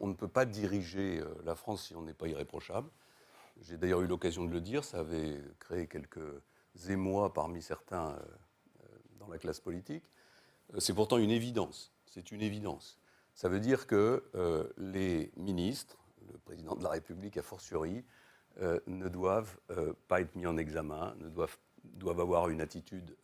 On ne peut pas diriger la France si on n'est pas irréprochable. J'ai d'ailleurs eu l'occasion de le dire, ça avait créé quelques émois parmi certains dans la classe politique. C'est pourtant une évidence, c'est une évidence. Ça veut dire que les ministres, le président de la République a fortiori, ne doivent pas être mis en examen, doivent avoir une attitude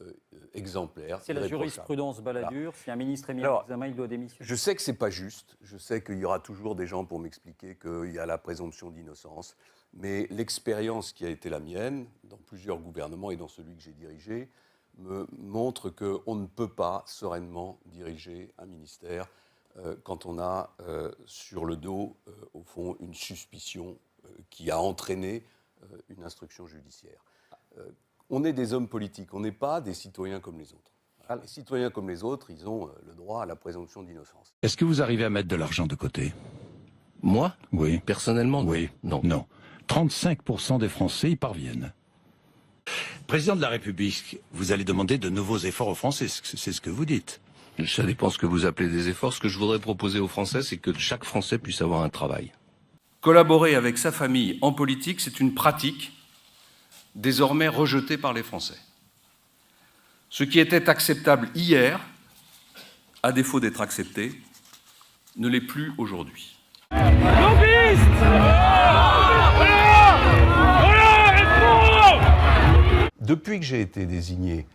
exemplaire. C'est la jurisprudence Balladur. Voilà. Si un ministre est mis en examen, il doit démissionner. Je sais que ce n'est pas juste. Je sais qu'il y aura toujours des gens pour m'expliquer qu'il y a la présomption d'innocence. Mais l'expérience qui a été la mienne, dans plusieurs gouvernements et dans celui que j'ai dirigé, me montre qu'on ne peut pas sereinement diriger un ministère quand on a sur le dos, au fond, une suspicion qui a entraîné une instruction judiciaire. On est des hommes politiques, on n'est pas des citoyens comme les autres. Les citoyens comme les autres, ils ont le droit à la présomption d'innocence. Est-ce que vous arrivez à mettre de l'argent de côté? Moi? Oui. Personnellement, non. Oui. Non. Non. 35% des Français y parviennent. Président de la République, vous allez demander de nouveaux efforts aux Français, c'est ce que vous dites. Ça dépend ce que vous appelez des efforts. Ce que je voudrais proposer aux Français, c'est que chaque Français puisse avoir un travail. Collaborer avec sa famille en politique, c'est une pratique désormais rejetée par les Français. Ce qui était acceptable hier, à défaut d'être accepté, ne l'est plus aujourd'hui. Depuis que j'ai été désigné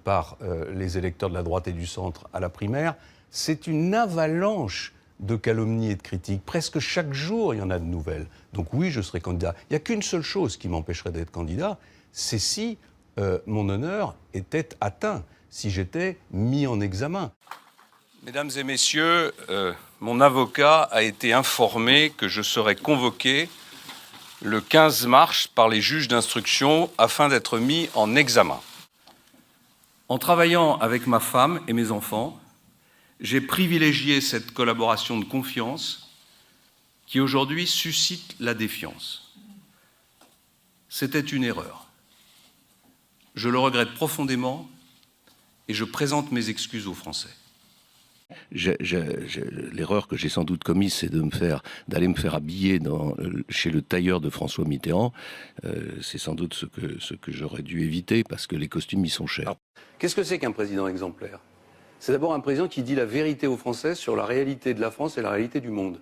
par les électeurs de la droite et du centre à la primaire, c'est une avalanche de calomnies et de critiques. Presque chaque jour, il y en a de nouvelles. Donc oui, je serai candidat. Il n'y a qu'une seule chose qui m'empêcherait d'être candidat, c'est si mon honneur était atteint, si j'étais mis en examen. Mesdames et messieurs, mon avocat a été informé que je serai convoqué le 15 mars par les juges d'instruction afin d'être mis en examen. En travaillant avec ma femme et mes enfants, j'ai privilégié cette collaboration de confiance qui aujourd'hui suscite la défiance. C'était une erreur. Je le regrette profondément et je présente mes excuses aux Français. L'erreur que j'ai sans doute commise, c'est d'aller me faire habiller chez le tailleur de François Mitterrand. C'est sans doute ce que j'aurais dû éviter parce que les costumes y sont chers. Qu'est-ce que c'est qu'un président exemplaire? C'est d'abord un président qui dit la vérité aux Français sur la réalité de la France et la réalité du monde.